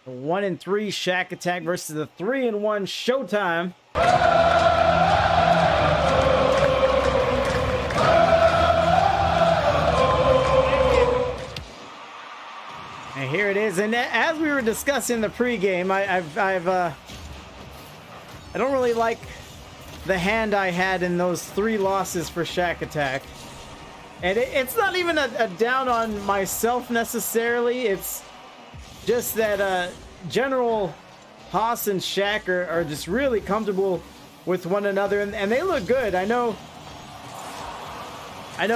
The 1-3 Shaq Attack versus the 3-1 Showtime. And here it is. And as we were discussing the pregame, I don't really like the hand I had in those 3 losses for Shaq Attack. And it's not even a down on myself necessarily. It's just that General Haas and Shaq are just really comfortable with one another, and they look good. I know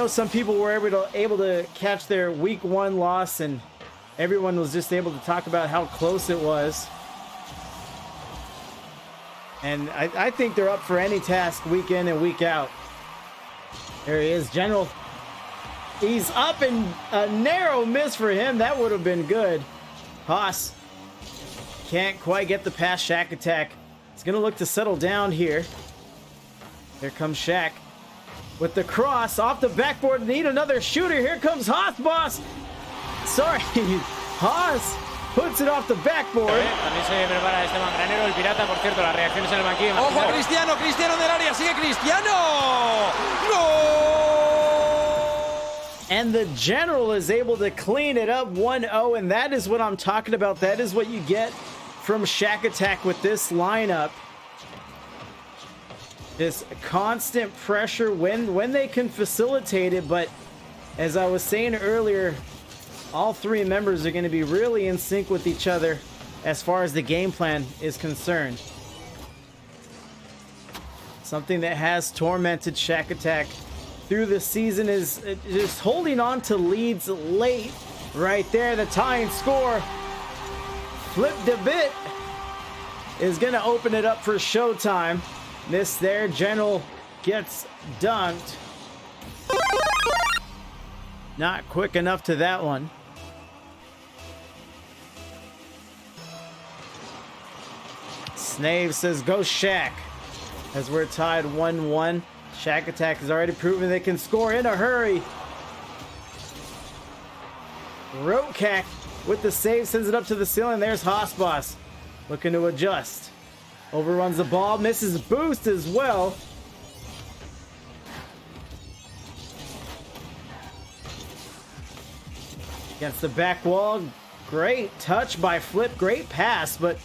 some people were able to catch their week 1 loss, and everyone was just able to talk about how close it was. And I think they're up for any task week in and week out. There he is, General. He's up, and a narrow miss for him. That would have been good. Haas can't quite get the pass. Shaq Attack. He's going to look to settle down here. There comes Shaq with the cross off the backboard. Need another shooter. Here comes Haas, boss. Sorry. Haas puts it off the backboard. También se prepara Esteban Granero, el pirata, por cierto, las reacciones en el banquillo. ¡Ojo, Cristiano! ¡Cristiano del área! ¡Sigue Cristiano! ¡Gol! And the General is able to clean it up 1-0, and that is what I'm talking about. That is what you get from Shaq Attack with this lineup. This constant pressure when they can facilitate it, but as I was saying earlier, all 3 members are going to be really in sync with each other as far as the game plan is concerned. Something that has tormented Shaq Attack through the season is just holding on to leads late. Right there, the tying score. Flip the bit is going to open it up for Showtime. This there, General gets dunked. Not quick enough to that one. Snave says, go Shaq. As we're tied 1-1. Shaq Attack has already proven they can score in a hurry. Rokak with the save sends it up to the ceiling. There's Haasboss looking to adjust. Overruns the ball, misses boost as well. Against the back wall. Great touch by Flip. Great pass, but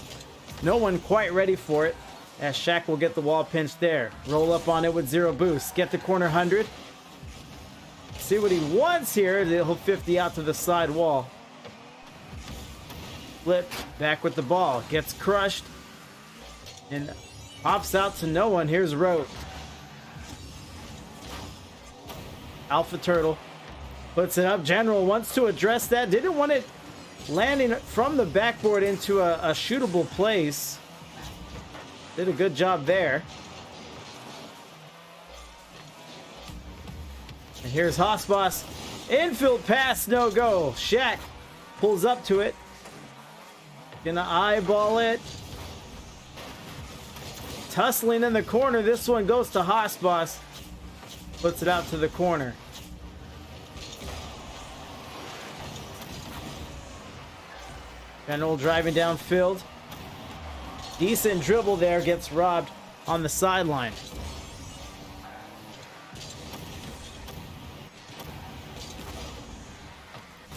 no one quite ready for it. As Shaq will get the wall pinched there. Roll up on it with 0 boost. Get the corner 100. See what he wants here. He'll 50 out to the side wall. Flip back with the ball. Gets crushed. And pops out to no one. Here's Rote. Alpha Turtle puts it up. General wants to address that. Didn't want it landing from the backboard into a shootable place. Did a good job there. And here's Haasboss. Infield pass, no go. Shaq pulls up to it. Gonna eyeball it. Tussling in the corner. This one goes to Haasboss. Puts it out to the corner. General driving downfield. Decent dribble there, gets robbed on the sideline.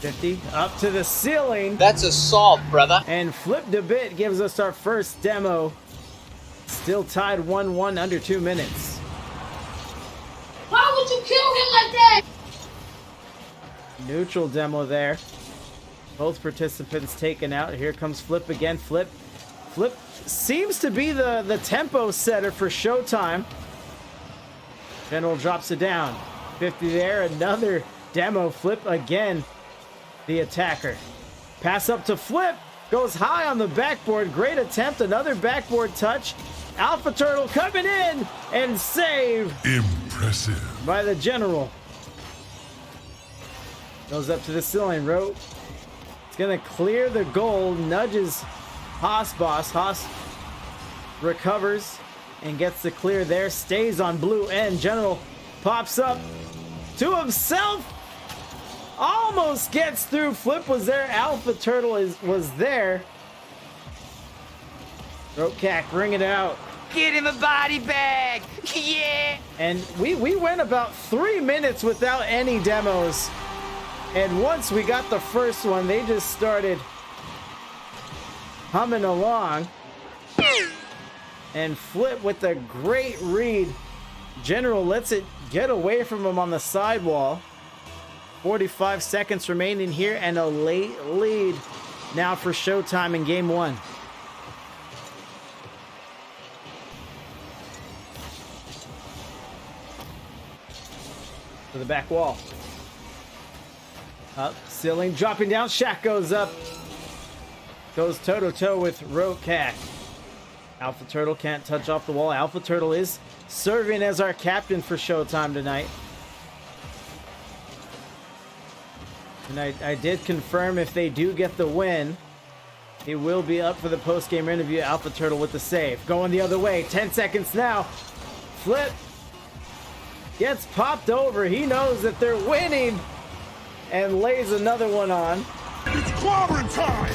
$50 up to the ceiling. That's assault, brother. And Flip the bit gives us our first demo. Still tied 1-1 under 2 minutes. Why would you kill him like that? Neutral demo there. Both participants taken out. Here comes Flip again. Flip seems to be the tempo setter for Showtime. General drops it down. 50 there. Another demo. Flip again. The attacker. Pass up to Flip. Goes high on the backboard. Great attempt. Another backboard touch. Alpha Turtle coming in and save. Impressive. By the General. Goes up to the ceiling. Rote. It's going to clear the goal. Nudges Haasboss. Haas recovers and gets the clear there. Stays on blue end. General pops up to himself. Almost gets through. Flip was there. Alpha Turtle was there. Rokak, bring it out. Get him a body bag. Yeah. And we went about 3 minutes without any demos. And once we got the first one, they just started humming along. And Flip with a great read. General lets it get away from him on the sidewall. 45 seconds remaining here, and a late lead now for Showtime in game one. To the back wall. Up, ceiling, dropping down. Shaq goes up. Goes toe-to-toe with Rokak. Alpha Turtle can't touch off the wall. Alpha Turtle is serving as our captain for Showtime tonight. And I did confirm if they do get the win, he will be up for the post-game interview. Alpha Turtle with the save. Going the other way. 10 seconds now. Flip gets popped over. He knows that they're winning and lays another one on. It's clobbering time!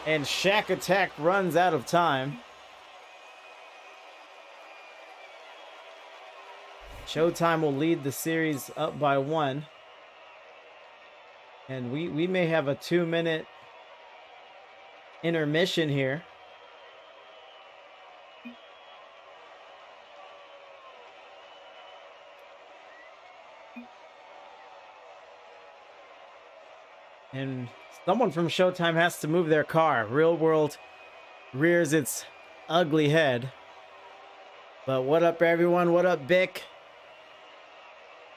And Shaq Attack runs out of time. Showtime will lead the series up by 1. And we may have a 2-minute intermission here. And someone from Showtime has to move their car. Real World rears its ugly head. But what up, everyone? What up, Bick?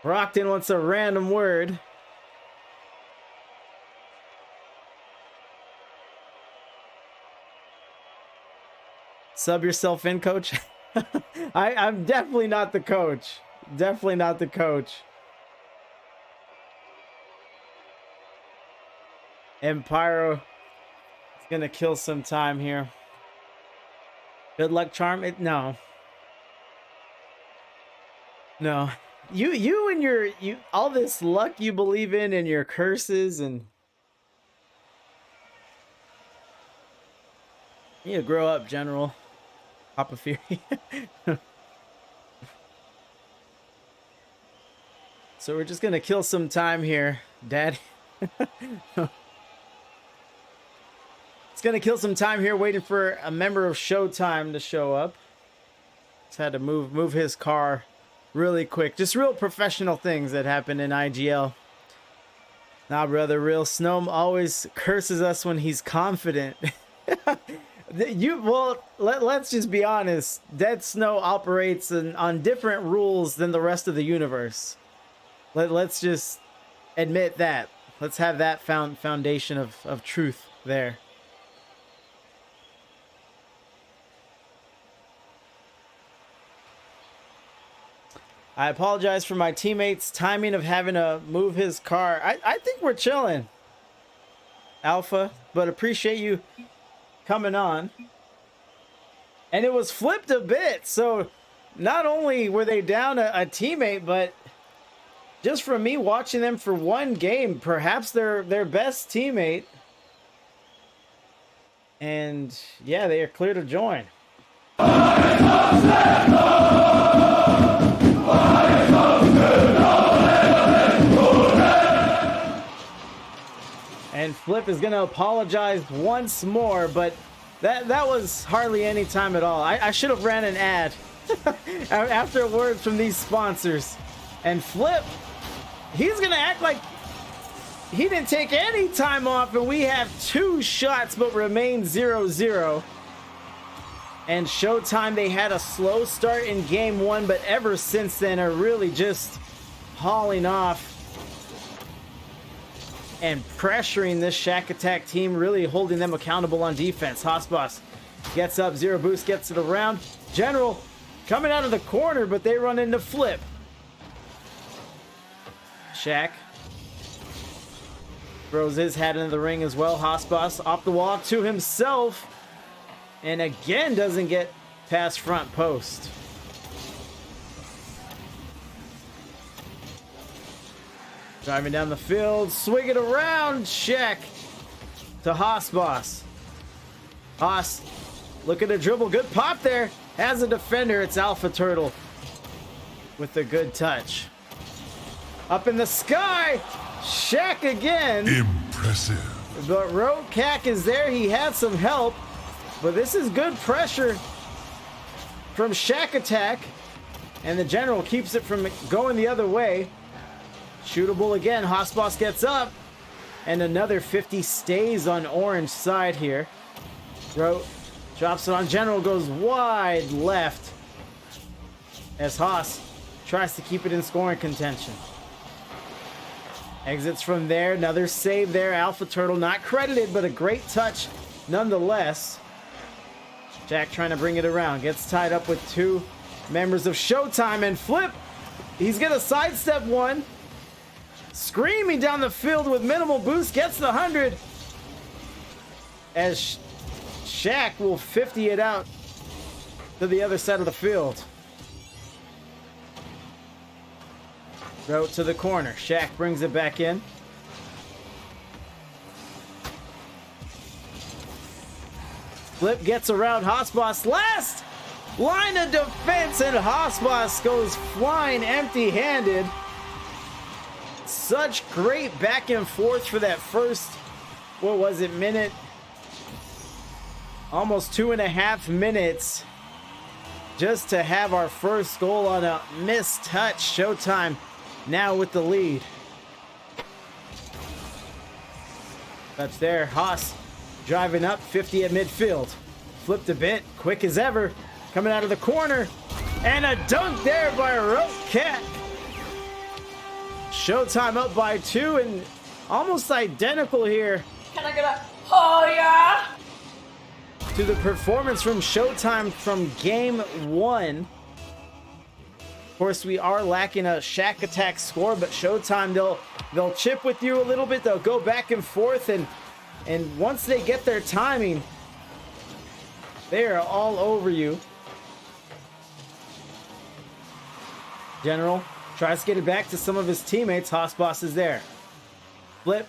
Brockton wants a random word. Sub yourself in, coach. I'm definitely not the coach. Definitely not the coach. And Pyro is gonna kill some time here. Good luck, charm. No. You and your all this luck you believe in and your curses, and you need to grow up, General. Papa Fury. So we're just gonna kill some time here, Daddy. It's gonna kill some time here waiting for a member of Showtime to show up. Just had to move his car really quick. Just real professional things that happen in IGL. Nah, brother, real Snom always curses us when he's confident. Let's just be honest. Dead Snow operates on different rules than the rest of the universe. Let's just admit that. Let's have that foundation of truth there. I apologize for my teammates' timing of having to move his car. I think we're chilling, Alpha, but appreciate you coming on. And it was flipped a bit, so not only were they down a teammate, but just from me watching them for one game, perhaps their best teammate. And yeah, they are clear to join. And Flip is going to apologize once more, but that was hardly any time at all. I should have ran an ad after words from these sponsors. And Flip, he's going to act like he didn't take any time off, and we have 2 shots but remain 0-0. And Showtime, they had a slow start in game 1, but ever since then are really just hauling off and pressuring this Shaq Attack team, really holding them accountable on defense. Hossboss gets up, 0 boost, gets it around. General coming out of the corner, but they run into Flip. Shaq throws his hat into the ring as well. Hossboss off the wall to himself, and again doesn't get past front post. Driving down the field, swing it around, Shaq to Hossboss. Haas, look at the dribble. Good pop there. Has a defender. It's Alpha Turtle with a good touch. Up in the sky. Shaq again. Impressive. But Shaq is there. He had some help. But this is good pressure from Shaq attack. And the general keeps it from going the other way. Shootable again. Haasboss gets up. And another 50 stays on orange side here. Rote drops it on general. Goes wide left. As Haas tries to keep it in scoring contention. Exits from there. Another save there. Alpha Turtle not credited, but a great touch nonetheless. Jack trying to bring it around. Gets tied up with two members of Showtime and flip. He's going to sidestep one. Screaming down the field with minimal boost. Gets the 100. As Shaq will 50 it out to the other side of the field. Route to the corner. Shaq brings it back in. Flip gets around Haasboss. Last line of defense, and Haasboss goes flying empty-handed. Such great back and forth for that first, what was it, minute? Almost 2.5 minutes just to have our first goal on a missed touch. Showtime now with the lead. Touch there. Haas driving up, 50 at midfield. Flipped a bit, quick as ever. Coming out of the corner. And a dunk there by Shaq. Showtime up by 2 and almost identical here. Can I get a oh yeah? To the performance from Showtime from game 1. Of course, we are lacking a Shaq attack score, but Showtime, they'll chip with you a little bit. They'll go back and forth, and once they get their timing, they are all over you. General tries to get it back to some of his teammates. Haasboss is there. Flip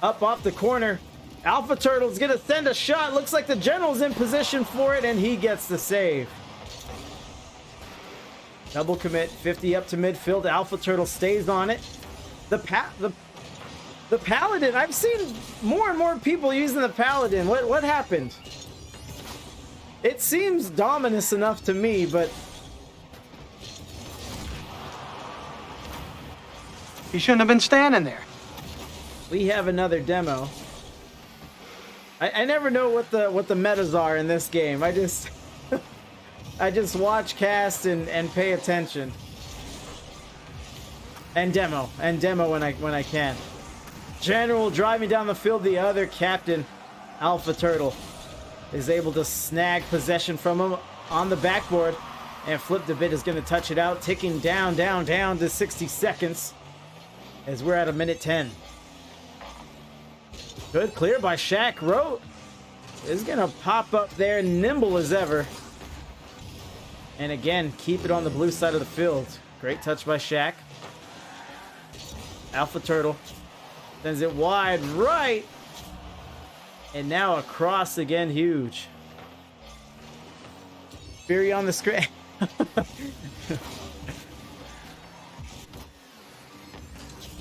up off the corner. Alpha Turtle's gonna send a shot. Looks like the General's in position for it, and he gets the save. Double commit, 50 up to midfield. Alpha Turtle stays on it. The Paladin. I've seen more and more people using the Paladin. What happened? It seems dominant enough to me, but He shouldn't have been standing there. we have another demo. I never know what the metas are in this game. I just I just watch, cast, and pay attention. And demo when I can. General driving down the field. The other captain, Alpha Turtle, is able to snag possession from him on the backboard, and Flip the Bit is going to touch it out, ticking down to 60 seconds as we're at a minute 10. Good clear by Shaq. Rote is going to pop up there, nimble as ever. And again, keep it on the blue side of the field. Great touch by Shaq. Alpha Turtle sends it wide right. And now across again, huge. Fury on the screen.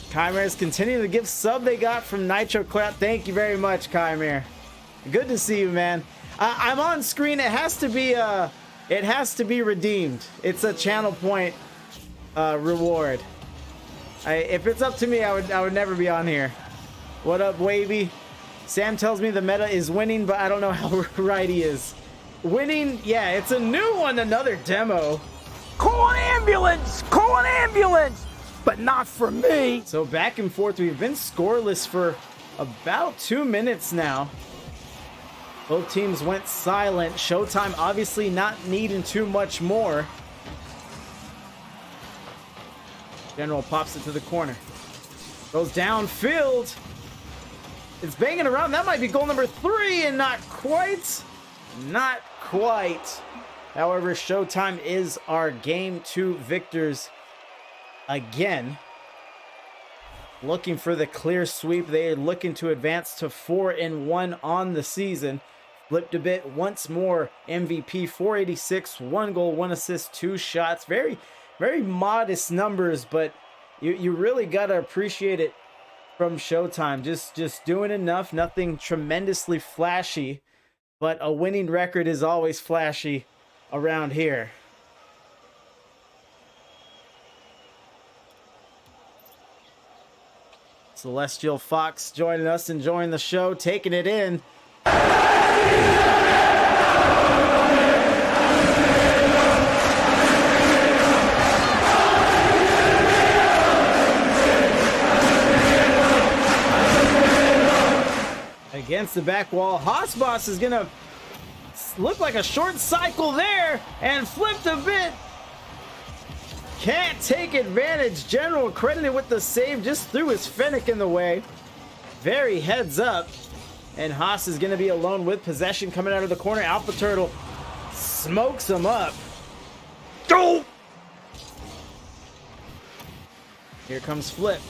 Chimeras continuing to give sub they got from Nitro Cloud. Thank you very much, Chimera. Good to see you, man. I'm on screen. It has to be redeemed. It's a channel point reward. If it's up to me, I would never be on here. What up, Wavy? Sam tells me the meta is winning, but I don't know how right he is. Winning? Yeah, it's a new one, another demo. Call an ambulance! Call an ambulance! But not for me! So back and forth, we've been scoreless for about 2 minutes now. Both teams went silent. Showtime obviously not needing too much more. General pops it to the corner. Goes downfield. It's banging around. That might be goal number 3, and not quite. Not quite. However, Showtime is our game 2 victors again. Looking for the clear sweep. They are looking to advance to 4-1 on the season. Flipped a bit once more. MVP 486, 1 goal, 1 assist, 2 shots. Very, very modest numbers, but you really got to appreciate it from Showtime. Just doing enough, nothing tremendously flashy, but a winning record is always flashy around here. Celestial Fox joining us, enjoying the show, taking it in. Against the back wall, Haasboss is gonna look like a short cycle there and flipped a bit. Can't take advantage. General credited with the save, just threw his Fennec in the way. Very heads up. And Haas is going to be alone with possession coming out of the corner. Alpha Turtle smokes him up. Go! Here comes Flip.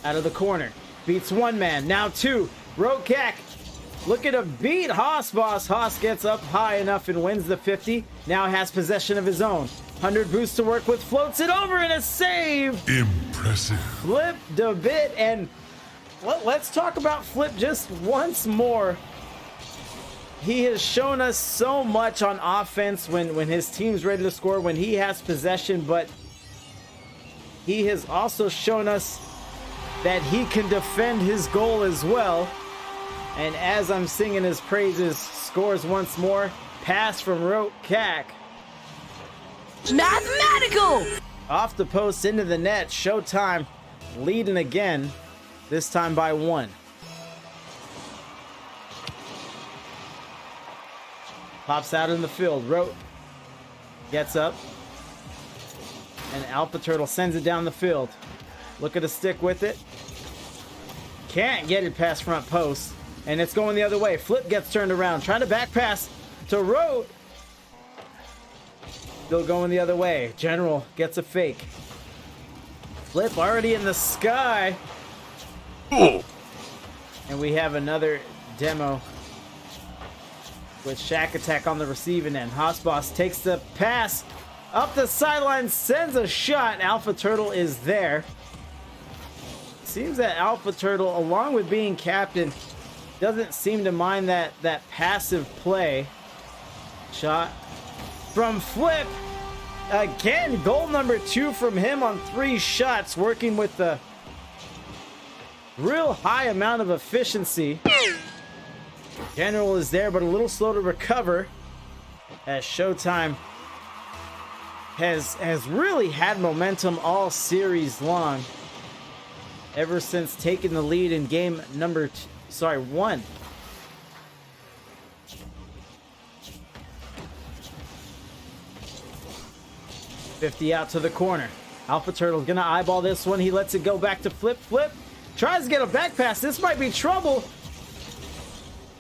Out of the corner. Beats one man. Now two. Rokak looking to beat Haasboss. Haas gets up high enough and wins the 50. Now has possession of his own. 100 boost to work with, floats it over and a save. Impressive. Flipped a bit, and let's talk about Flip just once more. He has shown us so much on offense when his team's ready to score, when he has possession, but he has also shown us that he can defend his goal as well. And as I'm singing his praises, scores once more. Pass from Rokak. Mathematical! Off the post into the net. Showtime leading again, this time by 1. Pops out in the field. Rote gets up. And Alpha Turtle sends it down the field. Looking to stick with it. Can't get it past front post. And it's going the other way. Flip gets turned around. Trying to back pass to Rote. Still going the other way. General gets a fake. Flip already in the sky. And we have another demo with Shaq attack on the receiving end. Haasboss takes the pass up the sideline, sends a shot. Alpha Turtle is there. Seems that Alpha Turtle, along with being captain, doesn't seem to mind that passive play. Shot from Flip. Again, goal number 2 from him on 3 shots, working with the real high amount of efficiency. General is there, but a little slow to recover, as Showtime has really had momentum all series long, ever since taking the lead in game number 1. $50 out to the corner. Alpha Turtle's gonna eyeball this one. He lets it go back to Flip. Flip tries to get a back pass. This might be trouble.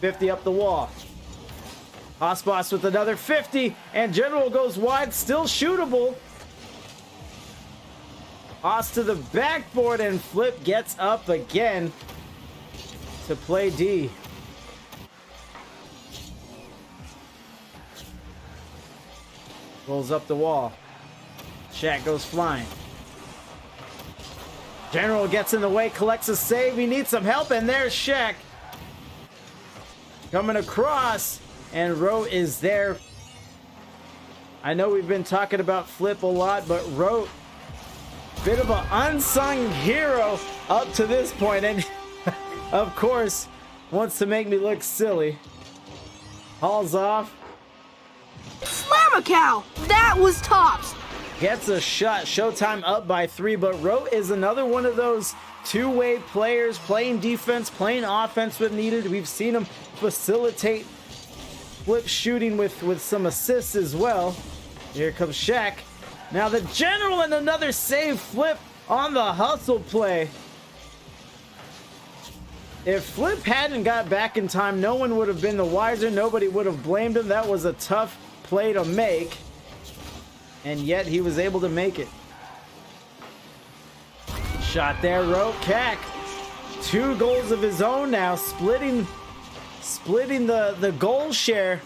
50 up the wall. Haasboss with another 50, and General goes wide, still shootable. Haas to the backboard, and Flip gets up again to play D. Rolls up the wall. Shaq goes flying. General gets in the way, collects a save. He needs some help, and there's Shaq. Coming across, and Rote is there. I know we've been talking about Flip a lot, but Rote, bit of an unsung hero up to this point, and of course, wants to make me look silly. Hauls off. Slam a cow! That was tops! Gets a shot. Showtime up by 3, but Rote is another one of those two-way players, playing defense, playing offense when needed. We've seen him facilitate Flip shooting with some assists as well. Here comes Shaq. Now the General and another save. Flip on the hustle play. If Flip hadn't got back in time, no one would have been the wiser. Nobody would have blamed him. That was a tough play to make, and yet he was able to make it. Shot there, Rokak. 2 goals of his own now, splitting splitting the goal share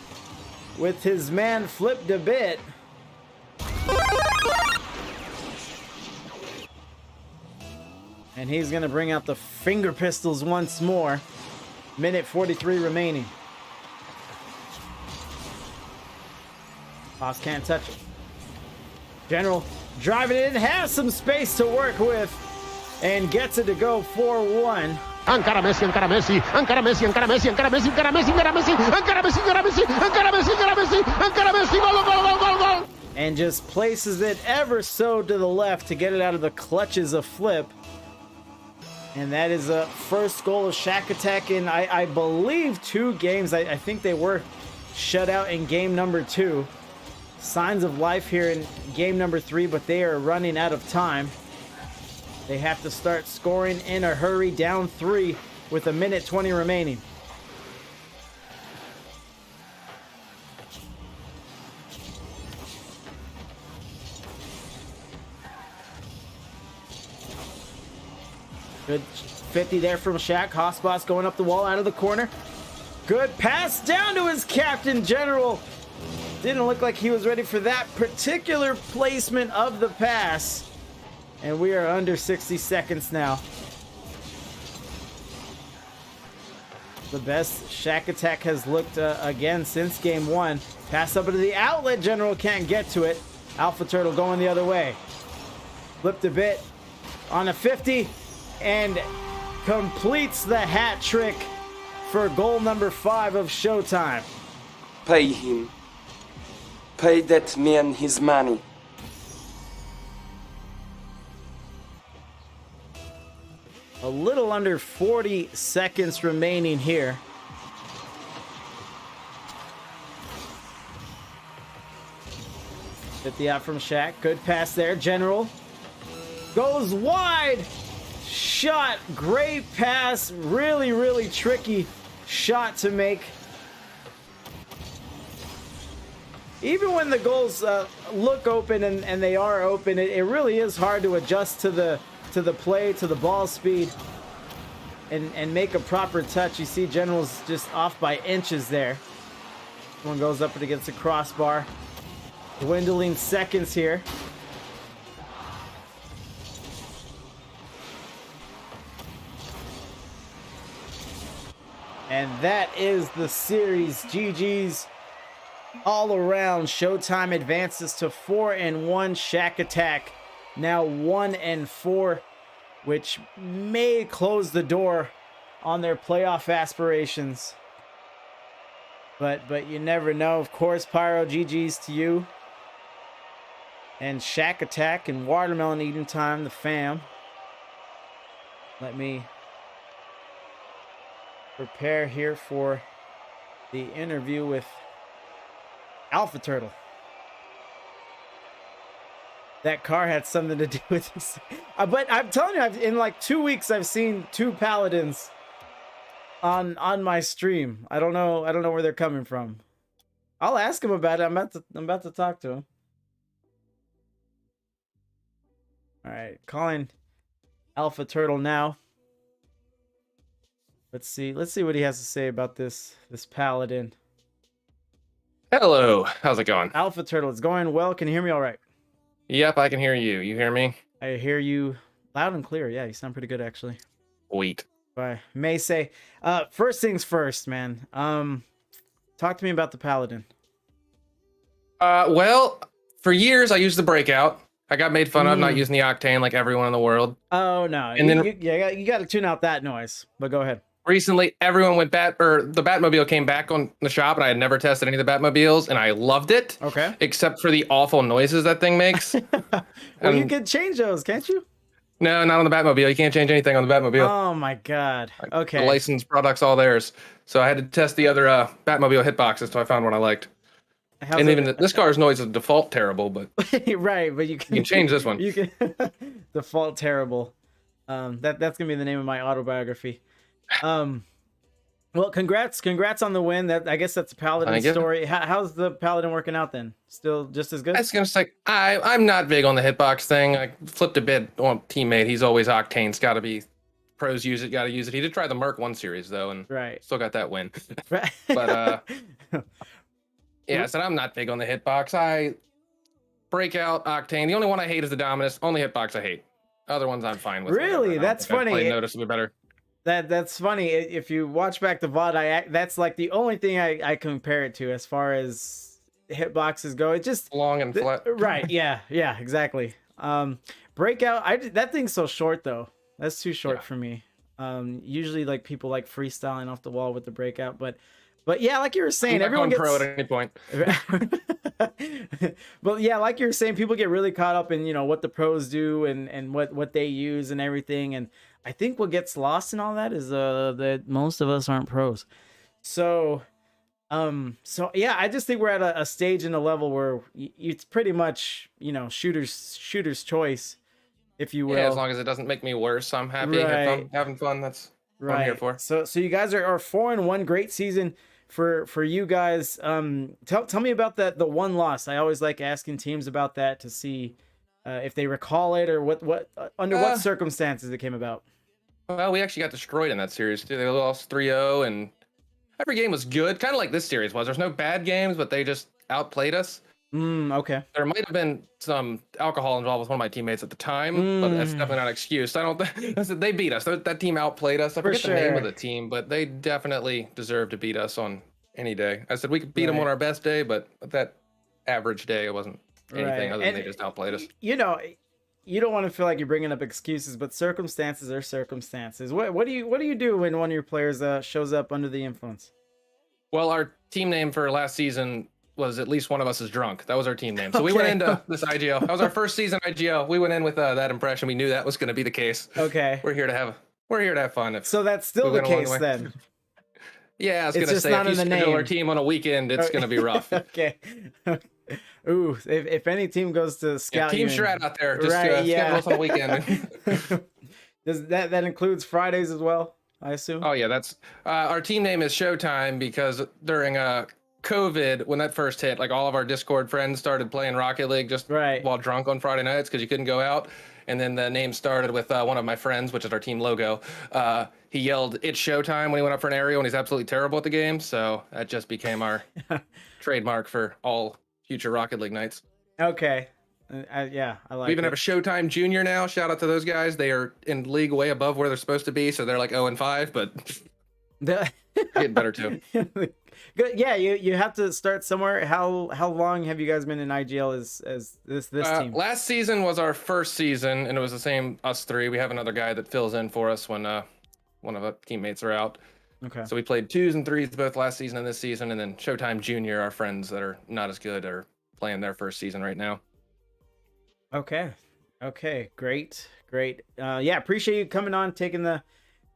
with his man Flipped a Bit. And he's going to bring out the finger pistols once more. Minute 43 remaining. Boss can't touch it. General driving it in, has some space to work with, and gets it to go 4-1. Encara Messi, encara Messi, encara Messi, encara Messi, encara Messi, encara Messi, encara Messi, encara Messi, encara Messi, encara Messi, encara Messi, encara Messi, gol, gol, gol, gol, gol. And just places it ever so to the left to get it out of the clutches of Flip. And that is a first goal of Shaq Attack in, I believe, 2 games. I think they were shut out in game number 2. Signs of life here in game number 3, but they are running out of time. They have to start scoring in a hurry, down 3 with 1:20 remaining. Good 50 there from Shaq. Hossboss going up the wall out of the corner. Good pass down to his captain, General. Didn't look like he was ready for that particular placement of the pass. And we are under 60 seconds now. The best Shaq Attack has looked again since game 1. Pass up into the outlet. General can't get to it. Alpha Turtle going the other way. Flipped a bit on a 50 and completes the hat trick for goal number 5 of Showtime. Pay him. Pay that man his money. A little under 40 seconds remaining here. Hit the out from Shaq. Good pass there. General goes wide. Shot. Great pass. Really, really tricky shot to make. Even when the goals look open and they are open, it really is hard to adjust to the play, to the ball speed, and make a proper touch. You see General's just off by inches there. One goes up against the crossbar. Dwindling seconds here. And that is the series. GG's all around. Showtime advances to 4-1. Shaq Attack now 1-4, which may close the door on their playoff aspirations. But you never know. Of course, Pyro, GG's to you. And Shaq Attack and Watermelon Eating Time, the fam. Let me prepare here for the interview with Alpha Turtle. That car had something to do with this. But I'm telling you, in like 2 weeks, I've seen 2 Paladins on my stream. I don't know where they're coming from. I'll ask him about it. I'm about to talk to him. All right, calling Alpha Turtle now. Let's see what he has to say about this Paladin. Hello, how's it going? Alpha Turtle, it's going well. Can you hear me all right? Yep, I can hear you. You hear me? I hear you loud and clear. Yeah, you sound pretty good, actually. Sweet. I may say, first things first, man. Talk to me about the Paladin. Well, for years I used the Breakout. I got made fun of not using the Octane like everyone in the world. Oh no! And you got to tune out that noise. But go ahead. Recently, everyone went the Batmobile came back on the shop, and I had never tested any of the Batmobiles, and I loved it. Okay. Except for the awful noises that thing makes. Well, you can change those, can't you? No, not on the Batmobile. You can't change anything on the Batmobile. Oh my god. Okay. The licensed products, all theirs. So I had to test the other Batmobile hitboxes until I found one I liked. And even this car's noise is default terrible, but right, but you can change this one. You can default terrible. That's gonna be the name of my autobiography. Well, congrats on the win. I guess that's a Paladin story. How's the Paladin working out then? Still just as good? I was gonna say I'm not big on the hitbox thing. I flipped a bit on teammate. He's always Octane's got to be pros use it, got to use it. He did try the Merc 1 series though, and still got that win. Right. But yeah, so I'm not big on the hitbox. I Breakout, Octane. The only one I hate is the Dominus. Only hitbox I hate. Other ones I'm fine with. Really? That's funny. Noticeably better. That's funny. If you watch back the VOD, that's like the only thing I compare it to as far as hitboxes go. It just long and flat. Right? Yeah. Exactly. Breakout. That thing's so short though. That's too short for me. Usually like people like freestyling off the wall with the Breakout, but yeah, like you were saying, everyone gets pro at any point. But yeah, like you're saying, people get really caught up in what the pros do and what they use and everything. And I think what gets lost in all that is that most of us aren't pros. So yeah, I just think we're at a stage in a level where it's pretty much shooter's choice, if you will. Yeah, as long as it doesn't make me worse, I'm happy. If I'm having fun, that's what I'm here for. So you guys are 4-1, great season for you guys. Tell me about the one loss. I always like asking teams about that to see if they recall it or what under what circumstances it came about. Well, we actually got destroyed in that series too. They lost 3-0, and every game was good, kind of like this series was. There's no bad games, but they just outplayed us. Okay. There might have been some alcohol involved with one of my teammates at the time, but that's definitely not an excuse. I don't think they beat us. That team outplayed us. I forget the name of the team, but they definitely deserved to beat us on any day. I said we could beat them on our best day, but that average day, it wasn't anything other than they just outplayed us. You don't want to feel like you're bringing up excuses, but circumstances are circumstances. What do you do when one of your players shows up under the influence? Well, our team name for last season was At Least One of Us Is Drunk. That was our team name. So we went into this IGL. That was our first season IGL. We went in with that impression. We knew that was going to be the case. Okay. We're here to have fun. So that's still the case then. Yeah, I was going to say, if you schedule our team on a weekend, it's going to be rough. Okay. Ooh, if any team goes to scout, Team Shred out there, just schedule us on a weekend. Does that includes Fridays as well, I assume? Oh yeah, that's our team name is Showtime because during COVID, when that first hit, like all of our Discord friends started playing Rocket League just while drunk on Friday nights because you couldn't go out. And then the name started with one of my friends, which is our team logo. He yelled, "It's Showtime" when he went up for an aerial, and he's absolutely terrible at the game. So that just became our trademark for all future Rocket League nights. Okay. Yeah, I like it. We even have a Showtime Junior now. Shout out to those guys. They are in league way above where they're supposed to be. So they're like 0-5, but getting better too. Good. Yeah, you have to start somewhere. How long have you guys been in IGL as this team? Last season was our first season, and it was the same us three. We have another guy that fills in for us when one of our teammates are out. Okay. So we played 2s and 3s both last season and this season, and then Showtime Junior, our friends that are not as good, are playing their first season right now. Okay. Great. Yeah, appreciate you coming on, taking the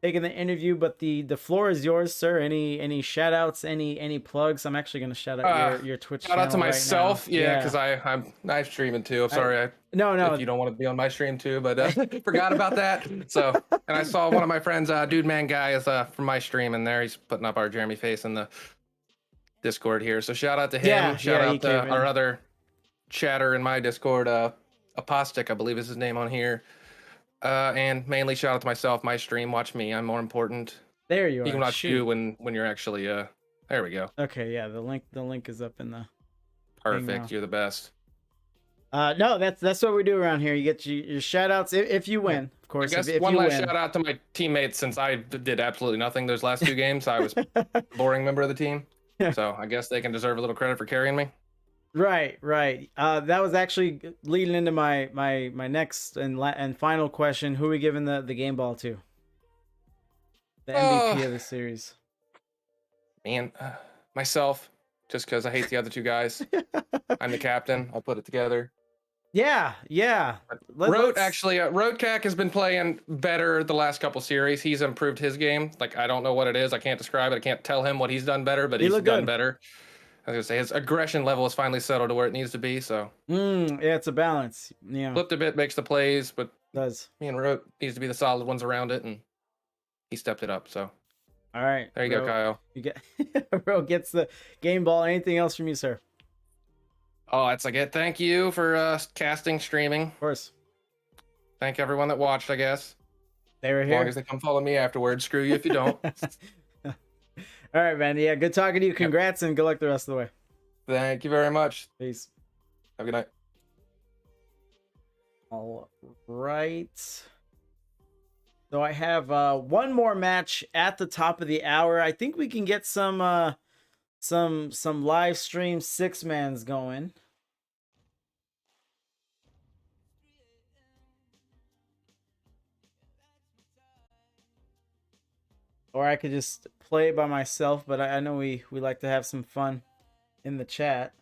interview, but the floor is yours, sir. Any shout outs, any plugs? I'm actually going to shout out your Twitch channel. Shout out to myself. Right now. Yeah, because I'm live streaming too. I'm sorry. No. If you don't want to be on my stream too, but forgot about that. So, and I saw one of my friends, Dude Man Guy, is from my stream in there. He's putting up our Jeremy face in the Discord here. So shout out to him. Shout out to our other chatter in my Discord, Apostic, I believe is his name on here. And mainly shout out to myself, my stream. Watch me. I'm more important. There you are. You can watch you when you're actually there we go. Okay, yeah, the link is up in the perfect. You're the best. No, that's what we do around here. You get your shout outs if you win, of course. I guess if one you last win. shout out to my teammates, since I did absolutely nothing those last 2 games. I was a boring member of the team. So I guess they can deserve a little credit for carrying me. Right. That was actually leading into my next and final question. Who are we giving the game ball to? The MVP of the series. Man, myself, just because I hate the other 2 guys. I'm the captain. I'll put it together. Yeah. Roadcack has been playing better the last couple series. He's improved his game. Like, I don't know what it is. I can't describe it. I can't tell him what he's done better, but he's done better. I was gonna say his aggression level is finally settled to where it needs to be. So yeah, it's a balance. Yeah, flipped a bit, makes the plays, but does me and Rote needs to be the solid ones around it, and he stepped it up. So all right, there you go, Kyle. You get Ro gets the game ball. Anything else from you, sir? Oh, it's like it. Thank you for casting, streaming. Of course. Thank everyone that watched, I guess. They were As long here. as they come follow me afterwards. Screw you if you don't. All right, man. Yeah, good talking to you. Congrats and good luck the rest of the way. Thank you very much. Peace. Have a good night. All right. So I have one more match at the top of the hour. I think we can get some live stream 6-mans going. Or I could just play it by myself, but I know we like to have some fun in the chat.